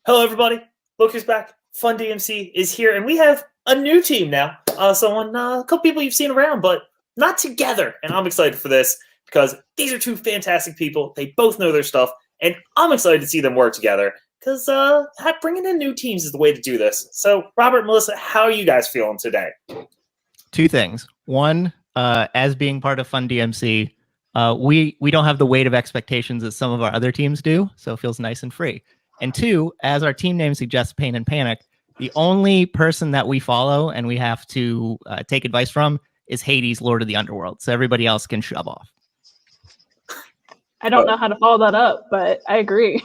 Hello, everybody. Look who's back. Fun DMC is here, and we have a new team now. A couple people you've seen around, but not together. And I'm excited for this because these are two fantastic people. They both know their stuff, and I'm excited to see them work together because bringing in new teams is the way to do this. So, Robert, Melissa, how are you guys feeling today? Two things. One, as being part of Fun DMC, we don't have the weight of expectations that some of our other teams do, so it feels nice and free. And two, as our team name suggests, Pain and Panic, the only person that we follow and we have to take advice from is Hades, Lord of the Underworld. So everybody else can shove off. I don't know how to follow that up, but I agree.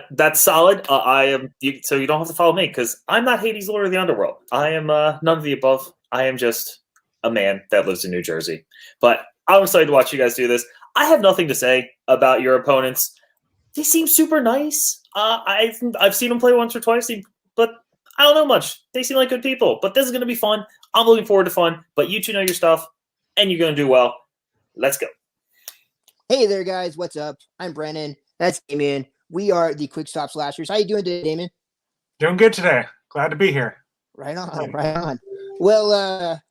That's solid. So you don't have to follow me because I'm not Hades, Lord of the Underworld. I am none of the above. I am just a man that lives in New Jersey. But I'm excited to watch you guys do this. I have nothing to say about your opponents. They seem super nice. I've seen them play once or twice, but I don't know much. They seem like good people. But this is going to be fun. I'm looking forward to fun. But you two know your stuff, and you're going to do well. Let's go. Hey there, guys. What's up? I'm Brennan. That's Damien. We are the Quick Stop Slashers. How you doing today, Damien? Doing good today. Glad to be here. Right on, right on. Well,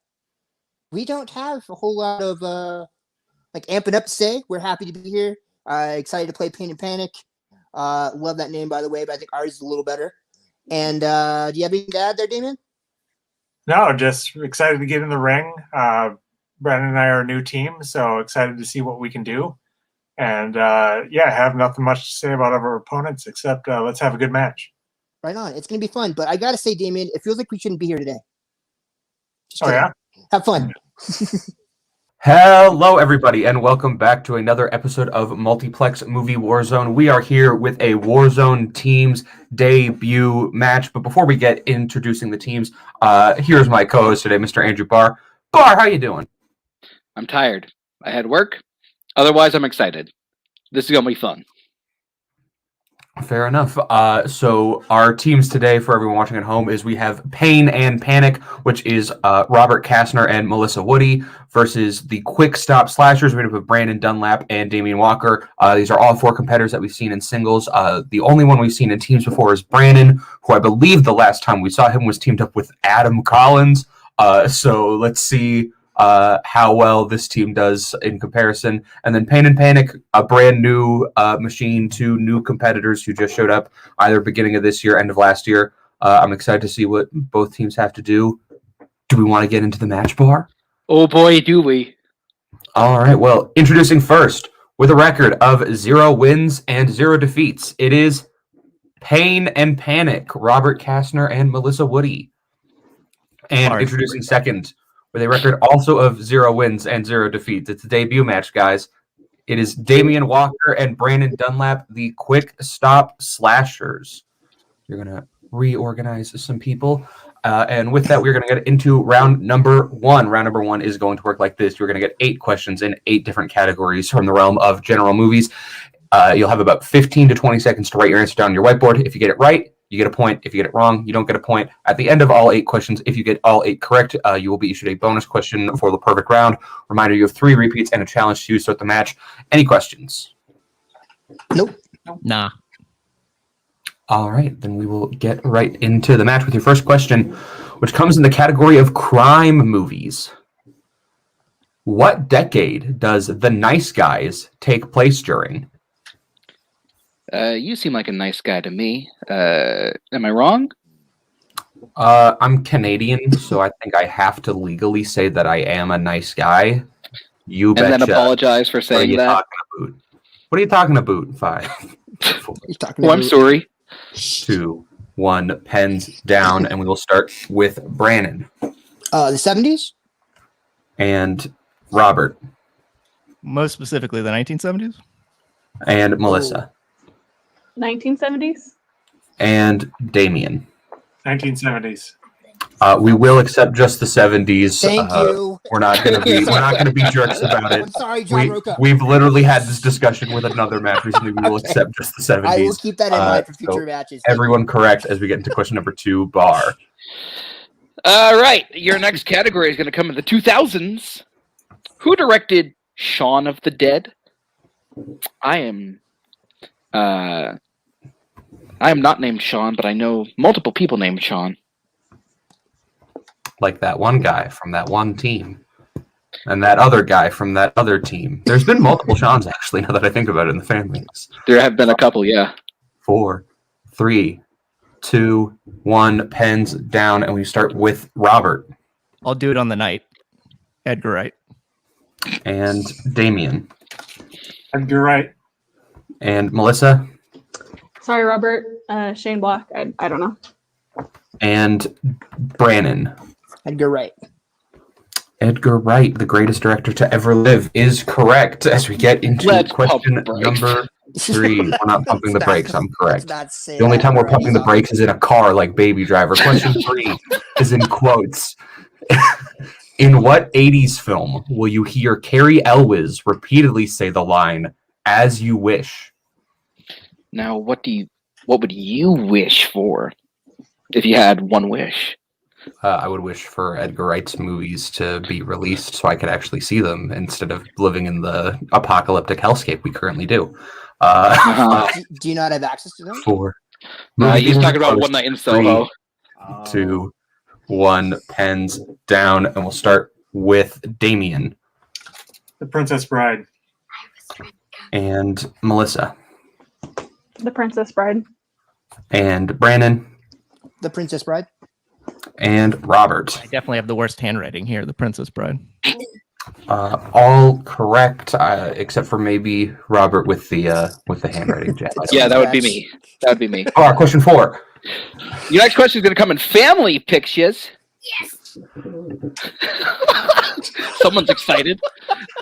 we don't have a whole lot of amping up to say. We're happy to be here. Excited to play Pain and Panic. Love that name, by the way, but I think ours is a little better. And do you have anything to add there, Damien? No, just excited to get in the ring. Brandon and I are a new team, so excited to see what we can do. And have nothing much to say about our opponents except let's have a good match. Right on. It's going to be fun. But I got to say, Damien, it feels like we shouldn't be here today. Yeah? Have fun. Hello, everybody, and welcome back to another episode of Multiplex Movie Warzone. We are here with a Warzone team's debut match. But before we get introducing the teams, here's my co-host today, Mr. Andrew Barr. Barr, how you doing? I'm tired. I had work. Otherwise, I'm excited. This is going to be fun. Fair enough. So our teams today, for everyone watching at home, is we have Pain and Panic, which is Robert Kastner and Melissa Woody, versus the Quick Stop Slashers, made up of Brandon Dunlap and Damian Walker. These are all four competitors that we've seen in singles. The only one we've seen in teams before is Brandon, who I believe the last time we saw him was teamed up with Adam Collins. So let's see how well this team does in comparison. And then Pain and Panic, a brand new machine, two new competitors who just showed up either beginning of this year, end of last year. I'm excited to see what both teams have to do. Do we want to get into the match, Bar? Oh boy, do we. All right, well, introducing first, with a record of 0 wins and 0 defeats, it is Pain and Panic, Robert Kastner and Melissa Woody. And introducing second, with a record also of 0 wins and 0 defeats. It's a debut match, guys. It is Damian Walker and Brandon Dunlap, the Quick Stop Slashers. You're going to reorganize some people. And with that, we're going to get into round number 1. Round number 1 is going to work like this. You're going to get 8 questions in 8 different categories from the realm of general movies. You'll have about 15 to 20 seconds to write your answer down on your whiteboard. If you get it right, you get a point. If you get it wrong, you don't get a point. At the end of all 8 questions, if you get all 8 correct, you will be issued a bonus question for the perfect round. Reminder, you have 3 repeats and a challenge to start the match. Any questions? Nope. Nah. All right, then we will get right into the match with your first question, which comes in the category of crime movies. What decade does The Nice Guys take place during? You seem like a nice guy to me. Am I wrong? I'm Canadian, so I think I have to legally say that I am a nice guy. You betcha. And then apologize for saying that. What are you talking about? 5, 4, I'm sorry. 2, 1, pens down, and we will start with Brandon. The 70s? And Robert. Most specifically, the 1970s? And Melissa. 1970s? And Damien. 1970s. We will accept just the 70s. Thank you. We're not going to be jerks about it. I'm sorry, John Roca. We've literally had this discussion with another match recently. We will accept just the 70s. I will keep that in mind for future matches. Everyone correct as we get into question number 2, Bar. All right. Your next category is going to come in the 2000s. Who directed Shaun of the Dead? I am I am not named Sean, but I know multiple people named Sean. Like that one guy from that one team. And that other guy from that other team. There's been multiple Seans, actually, now that I think about it in the families. There have been a couple, yeah. 4, 3, 2, 1, pens down, and we start with Robert. I'll do it on the night. Edgar Wright. And Damien. Edgar Wright. And Melissa. Sorry, Robert. Shane Black. I don't know. And Brannon. Edgar Wright. Edgar Wright, the greatest director to ever live, is correct. As we get into Let's question pump the brakes. number 3. We're not pumping the brakes, I'm correct. Let's not say The only that time we're right pumping the now. brakes is in a car like Baby Driver. Question 3 is in quotes. In what 80s film will you hear Carrie Elwes repeatedly say the line, "As you wish"? Now, what would you wish for if you had one wish? I would wish for Edgar Wright's movies to be released so I could actually see them instead of living in the apocalyptic hellscape we currently do. Do you not have access to them? 4. He's talking about One Night in Soho. 2, 1, pens down, and we'll start with Damien The Princess Bride. and Melissa The Princess Bride. and Brandon The Princess Bride. and Robert. I definitely have the worst handwriting here. The Princess Bride. All correct, except for maybe Robert with the handwriting. Yeah, that would be me. That would be me. All right, question 4. Your next question is going to come in family pictures. Yes. Someone's excited.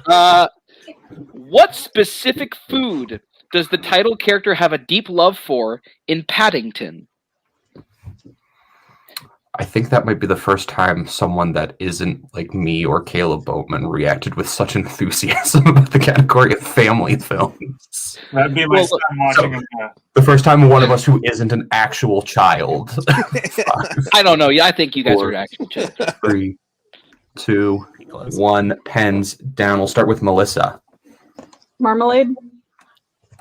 What specific food does the title character have a deep love for in Paddington? I think that might be the first time someone that isn't like me or Kaleb Boatman reacted with such enthusiasm about the category of family films. That'd be my Well, son watching it. The first time one of us who isn't an actual child. I don't know. Yeah, I think you guys 4, are actually chill. 3, 2, 1, pens down. We'll start with Melissa Marmalade.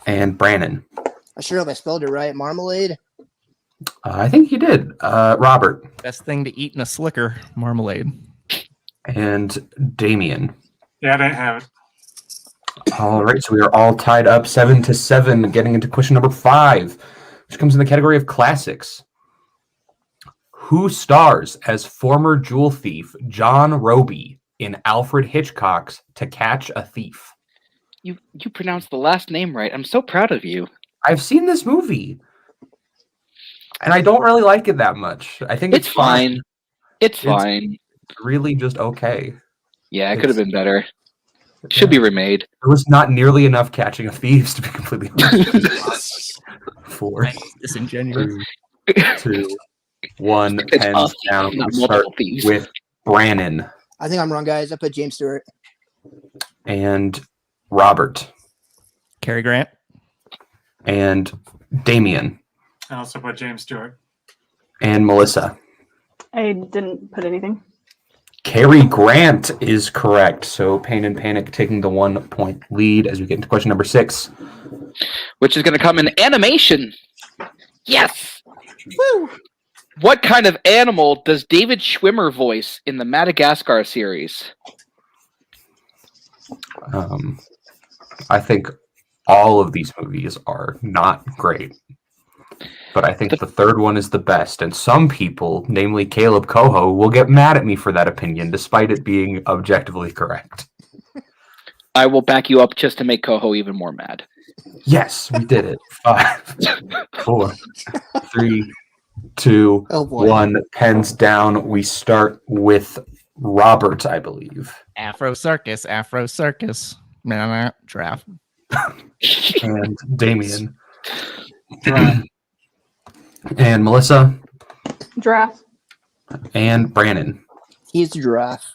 and Brannon. I sure hope I spelled it right. Marmalade. I think you did. Robert Best thing to eat in a slicker, marmalade. and Damien. Yeah, I didn't have it. All right, so we are all tied up 7-7, getting into question number 5, which comes in the category of classics. Who stars as former jewel thief John Roby in Alfred Hitchcock's To Catch a Thief? You pronounced the last name right. I'm so proud of you. I've seen this movie, and I don't really like it that much. I think It's fine. It's fine. Really just okay. Yeah, it could have been better. Should be remade. There was not nearly enough catching of thieves, to be completely honest. 4, Disingenuous. 2, 1, It's pens us, down. not We start multiple thieves. with Brannon I think I'm wrong, guys. I put James Stewart. and Robert Cary Grant. and Damien I also put James Stewart. and Melissa. I didn't put anything. Cary Grant is correct. So Pain and Panic taking the 1-point lead as we get into question number 6. Which is going to come in animation. Yes. Woo. What kind of animal does David Schwimmer voice in the Madagascar series? I think all of these movies are not great. But I think the third one is the best. And some people, namely Kaleb Koho, will get mad at me for that opinion, despite it being objectively correct. I will back you up just to make Koho even more mad. Yes, we did it. 5, 4, 3, 2, Oh boy. 1. Pens down. We start with Robert, I believe. Afro Circus. Afro Circus. Draft. And Damien. And Melissa. Giraffe. And Brannon. He's the giraffe.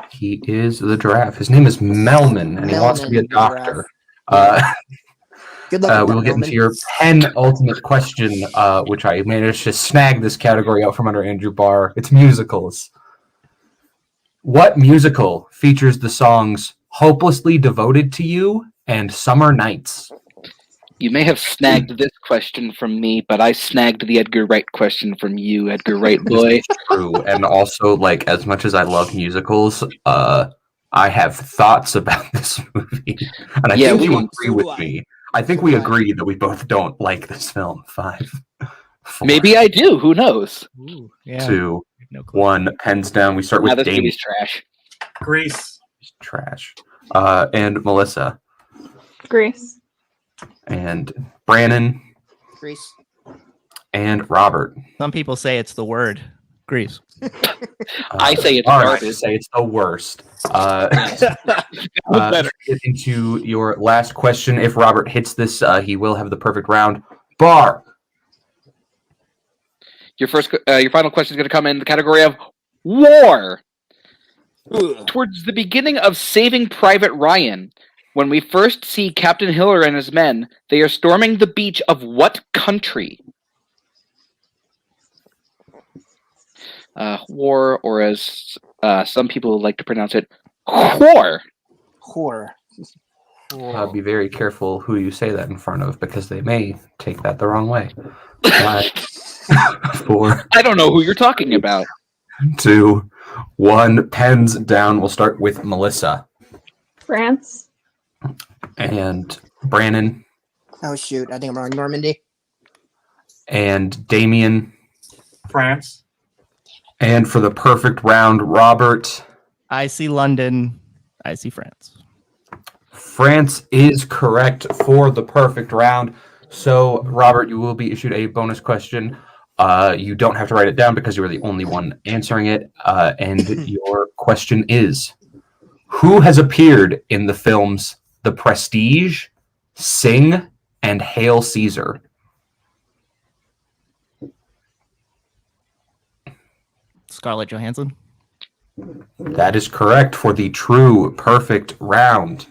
He is the giraffe. His name is Melman, and he wants to be a Melman, doctor. Good luck. We with will that, get into Melman. your penultimate question, which I managed to snag this category out from under Andrew Barr. It's musicals. What musical features the songs Hopelessly Devoted to You and Summer Nights? You may have snagged this question from me, but I snagged the Edgar Wright question from you, Edgar Wright boy. True, and also like as much as I love musicals, I have thoughts about this movie, and I Yeah, think you so agree do with I. me. I think we agree that we both don't like this film. 5, 4, Maybe I do. Who knows? Ooh, yeah. 2, No clue. 1. Pens down. We start Now with this Damien. movie's trash. Grease. Trash. And Melissa Greece. and Brandon Grease. and Robert. Some people say it's the word Greece. I say it's all right, garbage. say it's the worst. Better. Get into your last question. If Robert hits this, he will have the perfect round. Bar. Your final question is going to come in the category of war. Ugh. Towards the beginning of Saving Private Ryan, when we first see Captain Hiller and his men, they are storming the beach of what country? War, or as some people like to pronounce it, whore. Whore. Be very careful who you say that in front of, because they may take that the wrong way. 4, I don't know who you're talking about. 2, 1. Pens down. We'll start with Melissa France. and Brandon Oh shoot! I think I'm wrong. Normandy. and Damien. France. And for the perfect round, Robert. I see London. I see France. France is correct for the perfect round. So, Robert, you will be issued a bonus question. You don't have to write it down because you were the only one answering it. And your question is, who has appeared in the films The Prestige, Sing, and Hail Caesar? Scarlett Johansson. That is correct for the true perfect round.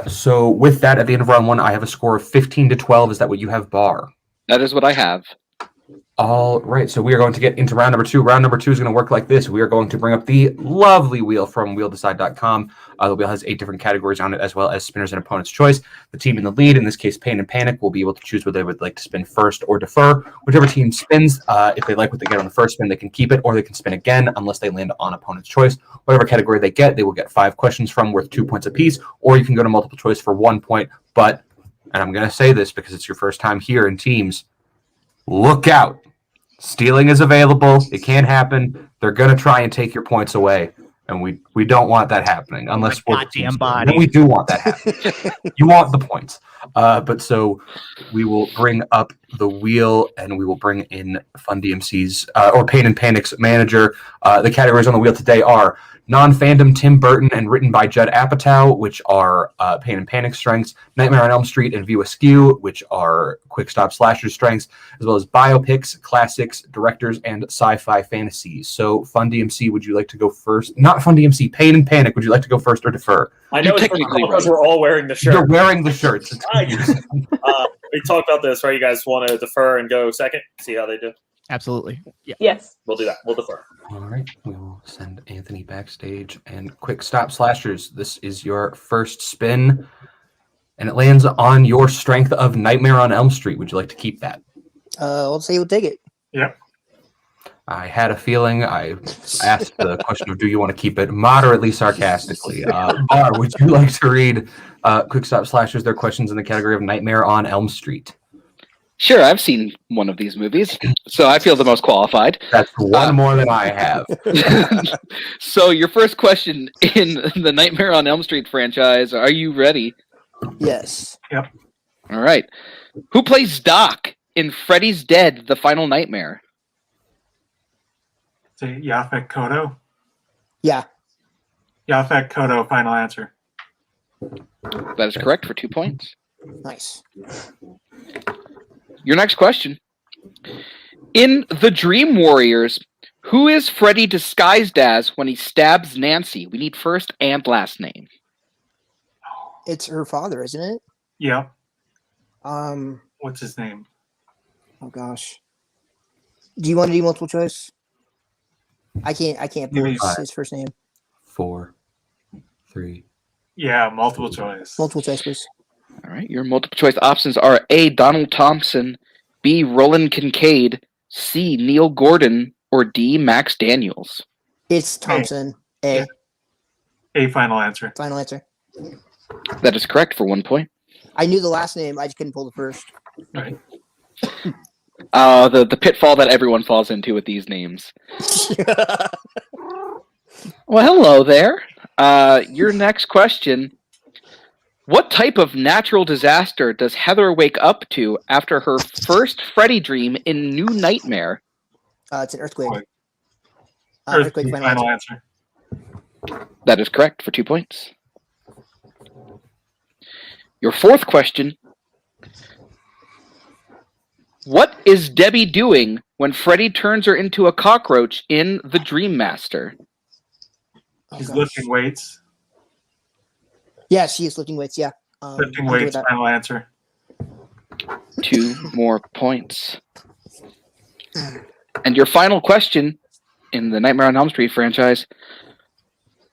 So with that, at the end of round 1, I have a score of 15-12. Is that what you have, Bar? That is what I have. All right, so we are going to get into round number 2. Round number 2 is going to work like this. We are going to bring up the lovely wheel from wheeldecide.com. The wheel has 8 different categories on it, as well as spinners and opponent's choice. The team in the lead, in this case Pain and Panic, will be able to choose whether they would like to spin first or defer. Whichever team spins, if they like what they get on the first spin, they can keep it, or they can spin again unless they land on opponent's choice. Whatever category they get, they will get 5 questions from, worth 2 points apiece, or you can go to multiple choice for 1 point. But, and I'm going to say this because it's your first time here in teams, look out. Stealing is available. It can happen. They're going to try and take your points away. And we don't want that happening unless we're the goddamn team body. and we do want that happening. You want the points. But so we will bring up the wheel and we will bring in Fun DMC's or Pain and Panic's manager. The categories on the wheel today are non-fandom Tim Burton and written by Judd Apatow, which are Pain and Panic strengths, Nightmare on Elm Street and View Askew, which are Quick Stop Slasher strengths, as well as biopics, classics, directors, and sci-fi fantasies. So Fun DMC, would you like to go first? Not Fun DMC, Pain and Panic, would you like to go first or defer? I know You're it's technically because right. we're all wearing the shirt. You're wearing the shirts. We talked about this, right? You guys want to defer and go second? See how they do? Absolutely. Yeah. Yes. We'll do that. We'll defer. All right, we will send Anthony backstage. And Quick Stop Slashers, this is your first spin, and it lands on your strength of Nightmare on Elm Street. Would you like to keep that? Let's say we'll take it. Yep. I had a feeling. I asked the question of, do you want to keep it, moderately sarcastically. Bar, would you like to read Quick Stop Slashers, their questions in the category of Nightmare on Elm Street? Sure, I've seen one of these movies, so I feel the most qualified. That's one more than I have. So your first question in the Nightmare on Elm Street franchise, are you ready? Yes. All right. Who plays Doc in Freddy's Dead, The Final Nightmare? Say Yaphet Kodo. Yeah. Yaphet Kodo, final answer. That is correct for 2 points. Nice. Your next question. In The Dream Warriors, who is Freddy disguised as when he stabs Nancy? We need first and last name. It's her father, isn't it? Yep. Um. What's his name? Oh gosh. Do you want to do multiple choice? I can't pull Give me his first name. 4, 3. Yeah, multiple choice. Multiple choice, please. All right, your multiple choice options are A. Donald Thompson, B. Roland Kincaid, C. Neil Gordon, or D. Max Daniels. It's Thompson. A. A final answer. Final answer. That is correct for 1 point. I knew the last name. I just couldn't pull the first. Right. The pitfall that everyone falls into with these names. Well, hello there. Your next question. What type of natural disaster does Heather wake up to after her first Freddy dream in New Nightmare? It's an earthquake. Earthquake Earthquake. final answer. That is correct for 2 points. Your fourth question. What is Debbie doing when Freddy turns her into a cockroach in The Dream Master? Oh, She's gosh. lifting weights. Yeah, she is lifting weights. Yeah. Lifting I'm good with weights that. final answer. 2 more points. And your final question in the Nightmare on Elm Street franchise.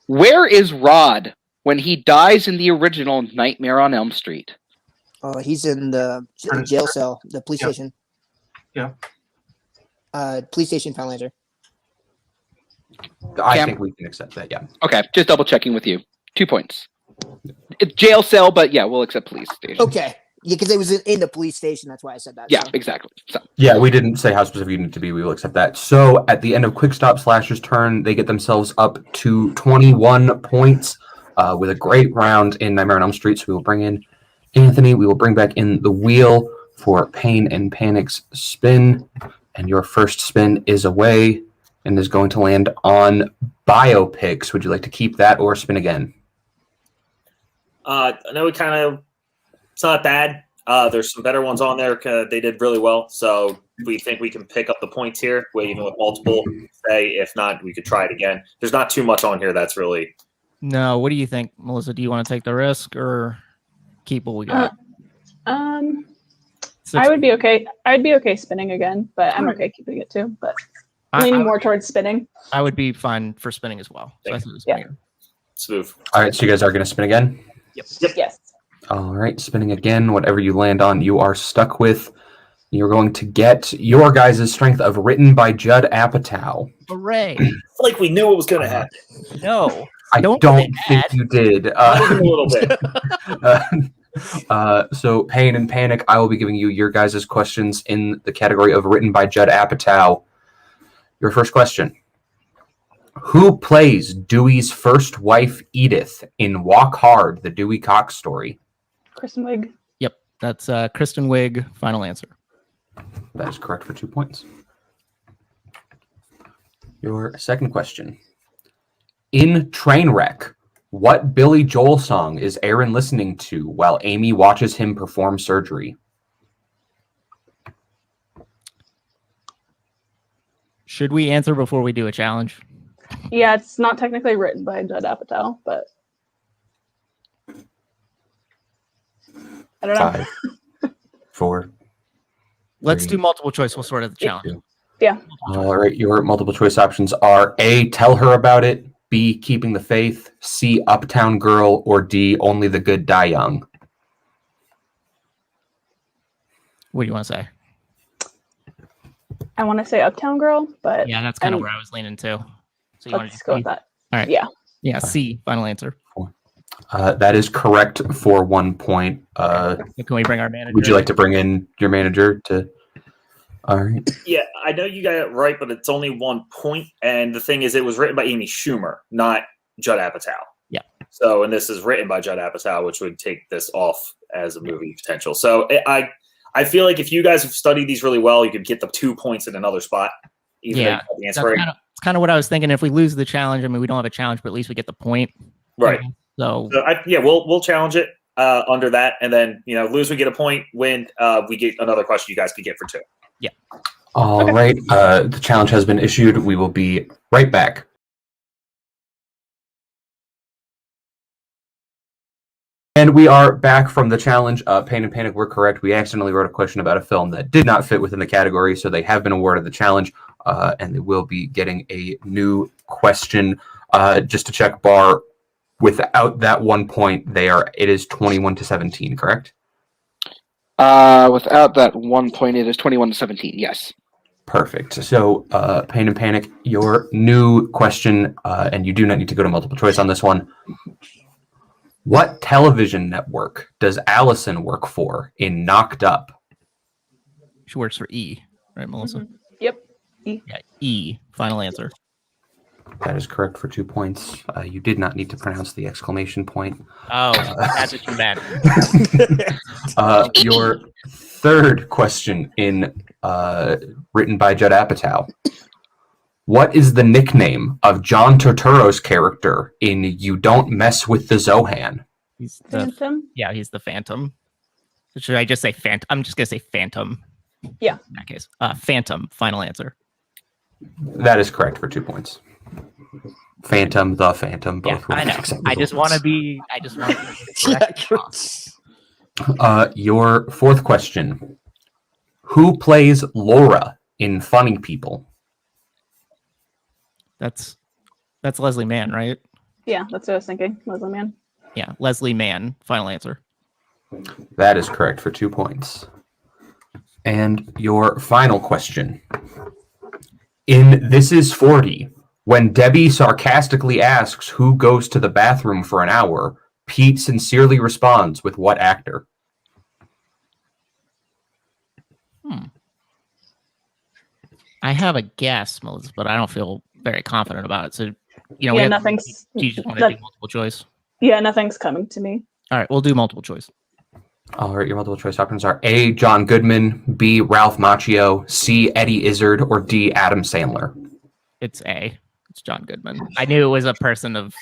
Where is Rod when he dies in the original Nightmare on Elm Street? Oh, he's in the jail cell, the police Yep. station. Yeah. Police station final answer. I Cam? think we can accept that. Yeah. Okay, just double checking with you. 2 points. It's jail cell, but yeah, we'll accept police station. Okay. Yeah, because it was in the police station. That's why I said that. Yeah, so. exactly. So, Yeah, we didn't say how specific you need to be. We will accept that. So at the end of Quick Stop Slasher's turn, they get themselves up to 21 points with a great round in Nightmare on Elm Street. So we will bring in Anthony. We will bring back in the wheel for Pain and Panic's spin. And your first spin is away and is going to land on biopics. Would you like to keep that or spin again? I know it's not bad. There's some better ones on there. They did really well. So we think we can pick up the points here, even with multiple. Say, if not, we could try it again. There's not too much on here that's really. No, what do you think, Melissa? Do you want to take the risk or keep what we got? I would be okay. I'd be okay spinning again, but I'm okay keeping it too. But leaning more towards spinning. I would be fine for spinning as well. So I think it's Yeah. Smooth. All right, so you guys are going to spin again? Yep. Yes. All right, spinning again. Whatever you land on, you are stuck with. You're going to get your guys' strength of written by Judd Apatow. Hooray! Like we knew it was going to happen. No. I Don't don't get think mad. you did. A little bit. So Pain and Panic, I will be giving you your guys' questions in the category of written by Judd Apatow. Your first question. Who plays Dewey's first wife, Edith, in Walk Hard, the Dewey Cox story? Kristen Wiig. Yep, that's Kristen Wiig. Final answer. That is correct for 2 points. Your second question. In Trainwreck, what Billy Joel song is Aaron listening to while Amy watches him perform surgery? Should we answer before we do a challenge? Yeah, it's not technically written by Judd Apatow, but I don't know. 5, 4. Let's 3, do multiple choice. We'll sort out the challenge. 2. Yeah. All right, your multiple choice options are A, tell her about it, B, keeping the faith, C, Uptown Girl, or D, only the good die young. What do you want to say? I want to say Uptown Girl, but Yeah, that's kind of where I was leaning to. So you want to let's go with that. All right. Yeah. Yeah, C. Final answer. That is correct for 1 point. Can we bring our manager? Would you like to bring in your manager to? All right. Yeah, I know you got it right, but it's only 1 point. And the thing is, it was written by Amy Schumer, not Judd Apatow. Yeah. So, and this is written by Judd Apatow, which would take this off as a movie potential. So, I feel like if you guys have studied these really well, you could get the 2 points in another spot. Even Yeah, though you That's got the answer right. it's kind of what I was thinking. If we lose the challenge, I mean, we don't have a challenge, but at least we get the point. Right. So So we'll challenge it under that, and then lose we get a point. Win we get another question you guys could get for 2. All right. The challenge has been issued. We will be right back. And we are back from the challenge. Pain and Panic were correct. We accidentally wrote a question about a film that did not fit within the category, so they have been awarded the challenge, and they will be getting a new question. Just to check, Bar, without that 1 point, it is 21-17, correct? Without that 1 point, it is 21-17. Yes. Perfect. So, Pain and Panic, your new question, and you do not need to go to multiple choice on this one. What television network does Allison work for in Knocked Up? She works for E, right, Melissa? Mhm. Yep. E. Yeah, E. Final answer. That is correct for 2 points. You did not need to pronounce the exclamation point. Oh, that's what you meant. Your third question written by Judd Apatow. What is the nickname of John Turturro's character in You Don't Mess with the Zohan? He's the Phantom. Yeah, he's the Phantom. Should I just say Phantom? I'm just gonna say Phantom. Yeah. In that case, Phantom. Final answer. That is correct for 2 points. Phantom, the Phantom, Yeah, both. I know. I just want to be. Your fourth question. Who plays Laura in Funny People? That's Leslie Mann, right? Yeah, that's what I was thinking. Leslie Mann. Yeah, Leslie Mann. Final answer. That is correct for 2 points. And your final question. In This Is 40, when Debbie sarcastically asks who goes to the bathroom for an hour, Pete sincerely responds with what actor? I have a guess, Melissa, but I don't feel very confident about it. So, we Yeah, have, nothing's. do you just want to do multiple choice? Yeah, nothing's coming to me. All right, we'll do multiple choice. All right, your multiple choice options are A, John Goodman, B, Ralph Macchio, C, Eddie Izzard, or D, Adam Sandler. It's A. It's John Goodman. I knew it was a person of.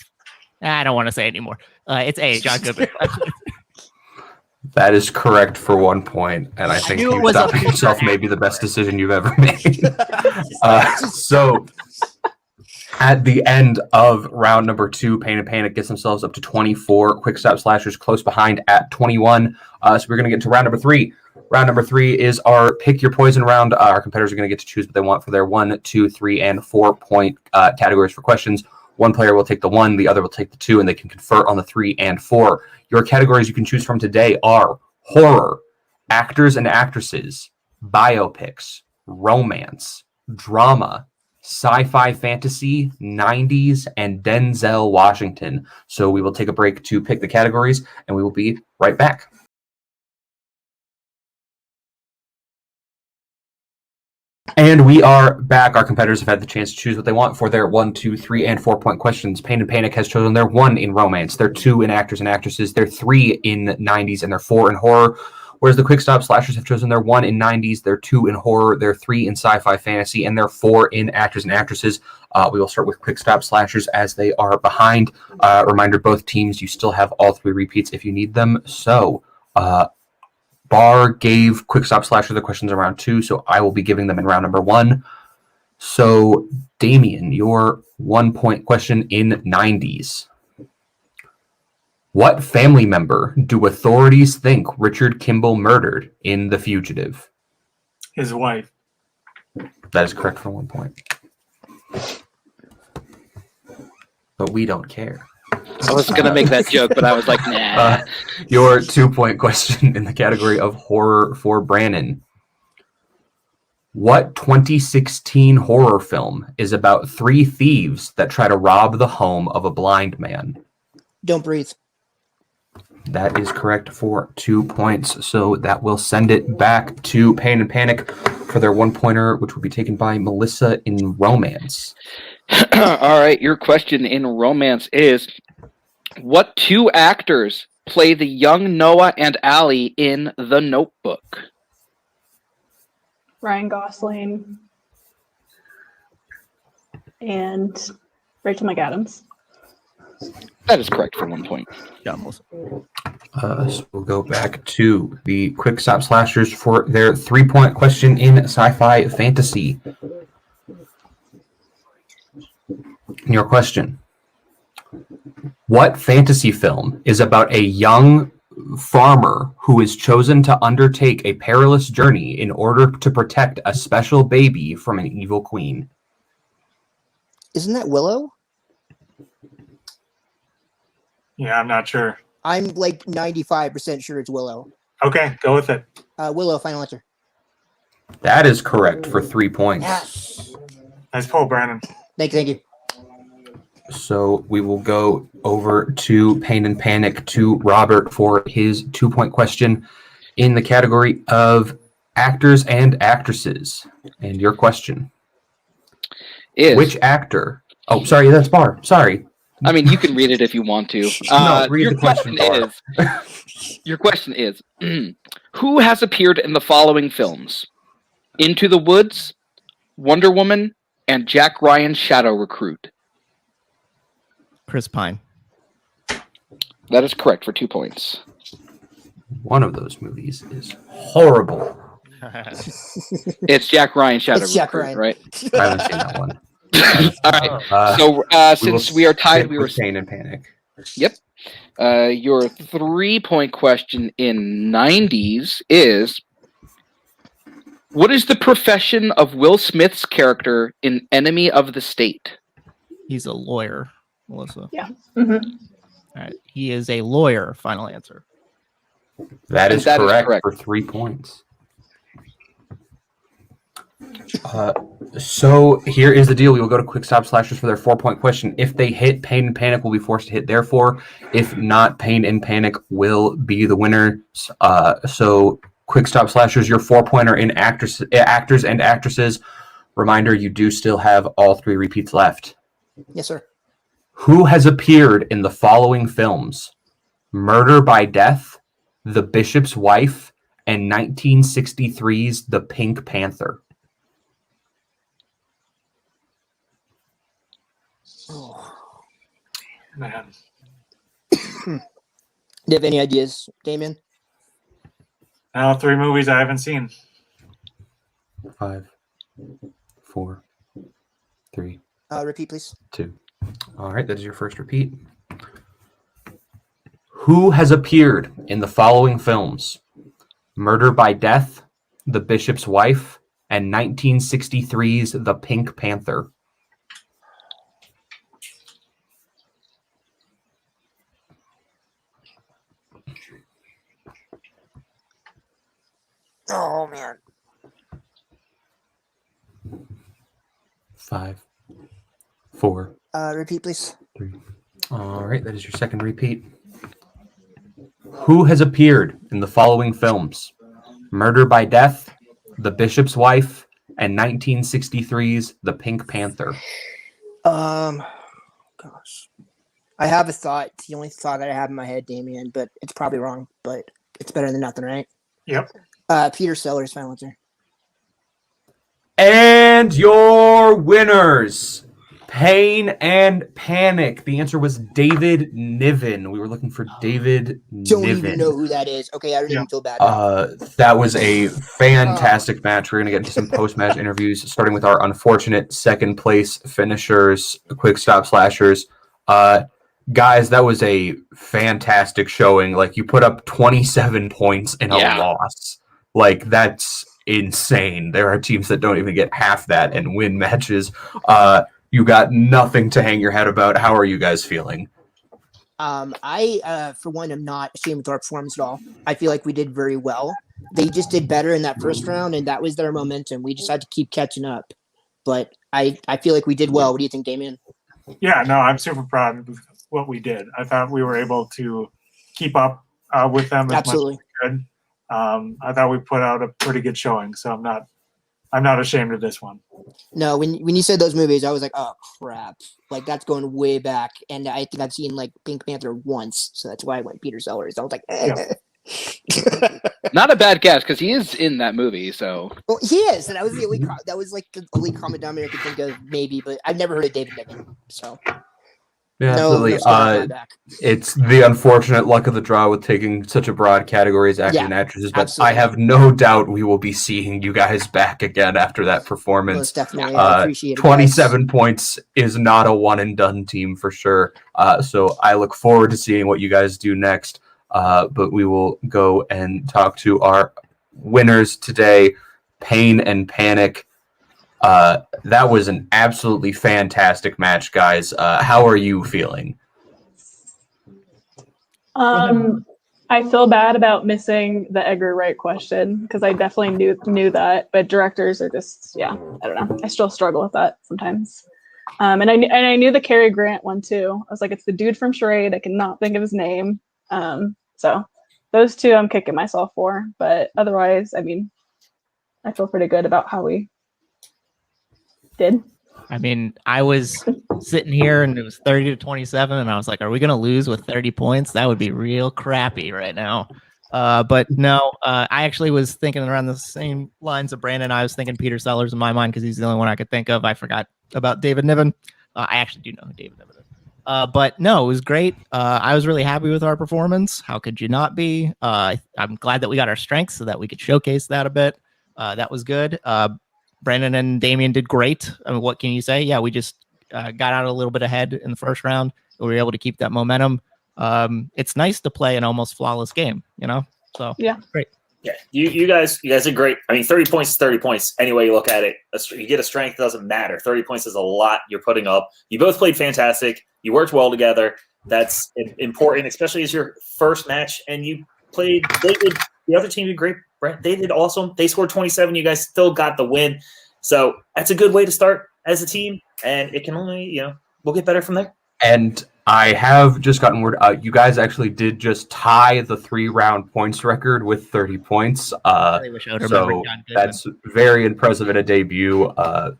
I don't want to say it anymore. It's A, John Goodman. That is correct for 1 point, and I think knew it you was a stopping yourself may be the best decision you've ever made. So, at the end of round number 2, Pain and Panic gets themselves up to 24. Quick Stop Slashers close behind at 21. So we're going to get to round number 3. Round number 3 is our Pick Your Poison round. Our competitors are going to get to choose what they want for their 1, 2, 3, and 4 point categories for questions. One player will take the 1, the other will take the 2, and they can confer on the 3 and 4. Your categories you can choose from today are horror, actors and actresses, biopics, romance, drama, sci-fi fantasy, 90s, and Denzel Washington. So we will take a break to pick the categories, and we will be right back. And we are back. Our competitors have had the chance to choose what they want for their 1, 2, 3, and 4 point questions. Pain and Panic has chosen their 1 in romance, their 2 in actors and actresses, their 3 in 90s, and their 4 in horror. Whereas the Quick Stop Slashers have chosen their 1 in 90s, their 2 in horror, their 3 in sci-fi fantasy, and their 4 in actors and actresses. We will start with Quick Stop Slashers as they are behind. Reminder, both teams, you still have all 3 repeats if you need them. So, Bar gave Quick Stop Slasher the questions in round 2, so I will be giving them in round number 1. So, Damien, your 1 point question in 90s. What family member do authorities think Richard Kimball murdered in The Fugitive? His wife. That is correct for 1 point. But we don't care. I was going to make that joke, but I was like, nah. Your 2 point question in the category of horror for Brannon. What 2016 horror film is about 3 thieves that try to rob the home of a blind man? Don't Breathe. That is correct for 2 points. So that will send it back to Pain and Panic for their 1 pointer, which will be taken by Melissa in romance. All right, your question in romance is, what 2 actors play the young Noah and Allie in The Notebook? Ryan Gosling and Rachel McAdams. That is correct for 1 point. So we'll go back to the Quick Stop Slashers for their 3 point question in sci-fi fantasy. Your question. What fantasy film is about a young farmer who is chosen to undertake a perilous journey in order to protect a special baby from an evil queen? Isn't that Willow? Yeah, I'm not sure. I'm like 95% sure it's Willow. Okay, go with it. Willow, final answer. That is correct for 3 points. Yes. Nice pull, Brandon. Thank you. So we will go over to Pain and Panic to Robert for his 2-point question in the category of actors and actresses. And your question Is which actor? Oh, sorry, that's Bar. Sorry. I mean, you can read it if you want to. No, read the question, Bar. Your question is, who has appeared in the following films? Into the Woods, Wonder Woman, and Jack Ryan's Shadow Recruit. Chris Pine. That is correct for 2 points. One of those movies is horrible. It's Jack Ryan's Shadow It's Jack Recruit, Ryan. right? I haven't seen that one. All right. So since we are tied, we were Pain and Panic. Yep. Your 3-point question in 90s is, what is the profession of Will Smith's character in Enemy of the State? He's a lawyer, Melissa. Yeah. Mm-hmm. All right. He is a lawyer. Final answer. That is That is correct correct. for 3 points. So here is the deal. We will go to Quick Stop Slashers for their 4-point question. If they hit, Pain and Panic will be forced to hit their 4. If not, Pain and Panic will be the winner. So Quick Stop Slashers, your 4-pointer in actors and actresses. Reminder, you do still have all 3 repeats left. Yes, sir. Who has appeared in the following films? Murder by Death, The Bishop's Wife, and 1963's The Pink Panther. Oh. Man. Do you have any ideas, Damien? Now 3 movies I haven't seen. 5, 4, 3, Repeat, please. 2. All right, that is your first repeat. Who has appeared in the following films? Murder by Death, The Bishop's Wife, and 1963's The Pink Panther. Oh, man. 5, 4, Repeat, please. 3. All right, that is your second repeat. Who has appeared in the following films? Murder by Death, The Bishop's Wife, and 1963's The Pink Panther. Gosh. I have a thought. It's the only thought I have in my head, Damien, but it's probably wrong, but it's better than nothing, right? Yep. Peter Sellers, final answer. And your winners, Pain and Panic. The answer was David Niven. We were looking for David Don't Niven. even know who that is. Okay, I don't even feel bad. That was a fantastic match. We're going to get into some post-match interviews, starting with our unfortunate second place finishers, Quick Stop Slashers. Guys, that was a fantastic showing. Like, you put up 27 points in a loss. Like, that's insane. There are teams that don't even get half that and win matches. You got nothing to hang your head about. How are you guys feeling? I for one, am not ashamed of our performance at all. I feel like we did very well. They just did better in that first round, and that was their momentum. We just had to keep catching up. But I feel like we did well. What do you think, Damien? Yeah, no, I'm super proud of what we did. I thought we were able to keep up with them as Absolutely. much as we could. I thought we put out a pretty good showing, so I'm not ashamed of this one. No, when you said those movies, I was like, oh crap, like that's going way back. And I think I've seen like Pink Panther once, so that's why I went Peter Sellers. I was like, Not a bad guess because he is in that movie. So well, he is, and that was the only that was like the only common denominator I could think of, maybe. But I've never heard of David Niven, so. Yeah, No, absolutely. no skin off my back. It's the unfortunate luck of the draw with taking such a broad category as actors and actresses, but absolutely. I have no doubt we will be seeing you guys back again after that performance. Most definitely. I appreciate it. 27 points is not a one and done team for sure. So I look forward to seeing what you guys do next. But we will go and talk to our winners today, Pain and Panic. That was an absolutely fantastic match, guys. How are you feeling? I feel bad about missing the Edgar Wright question because I definitely knew that, but directors are just I don't know. I still struggle with that sometimes. And I knew the Cary Grant one too. I was like, it's the dude from Charade. I cannot think of his name. So those two I'm kicking myself for, but otherwise, I mean, I feel pretty good about how we did. I mean, I was sitting here and it was 30-27, and I was like, are we going to lose with 30 points? That would be real crappy right now. But no, I actually was thinking around the same lines of Brandon. I was thinking Peter Sellers in my mind because he's the only one I could think of. I forgot about David Niven. I actually do know who David Niven is. But no, it was great. I was really happy with our performance. How could you not be? I'm glad that we got our strengths so that we could showcase that a bit. That was good. Brandon and Damien did great. I mean, what can you say? Yeah, we just got out a little bit ahead in the first round. We were able to keep that momentum. It's nice to play an almost flawless game, you know? So yeah, great. Yeah, you guys did great. I mean, 30 points is 30 points. Any way you look at it, you get a strength, it doesn't matter. 30 points is a lot you're putting up. You both played fantastic. You worked well together. That's important, especially as your first match. And you played. The other team did great. They did awesome. They scored 27. You guys still got the win. So that's a good way to start as a team. And it can only, we'll get better from there. And I have just gotten word. You guys actually did just tie the 3-round points record with 30 points. I wish I would remember So John Goodman. that's very impressive at a debut.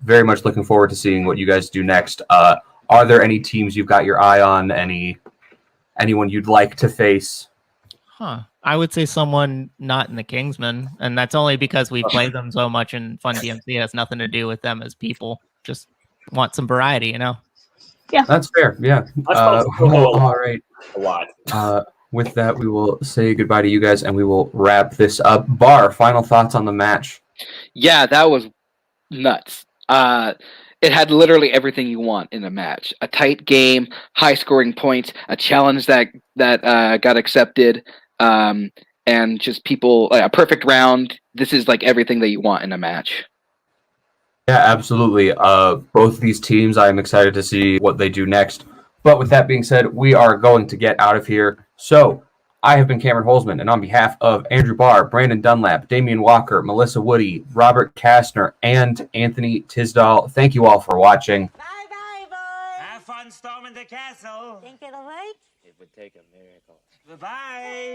Very much looking forward to seeing what you guys do next. Are there any teams you've got your eye on? Anyone you'd like to face? I would say someone not in the Kingsmen, and that's only because we play them so much in Fun DMC. It has nothing to do with them as people. Just want some variety, you know? Yeah. That's fair. Yeah. All right. A lot. With that, we will say goodbye to you guys, and we will wrap this up. Bar, final thoughts on the match? Yeah, that was nuts. It had literally everything you want in a match: a tight game, high-scoring points, a challenge that got accepted, and just people a perfect round. This is like everything that you want in a match. Yeah, absolutely. Both these teams, I'm excited to see what they do next. But with that being said, we are going to get out of here. So I have been Cameron Holzman, and on behalf of Andrew Barr, Brandon Dunlap, Damian Walker, Melissa Woody, Robert Kastner, and Anthony Tisdall, thank you all for watching. Bye-bye, boys. Have fun storming the castle. Think it'll work? It would take a miracle. Bye-bye.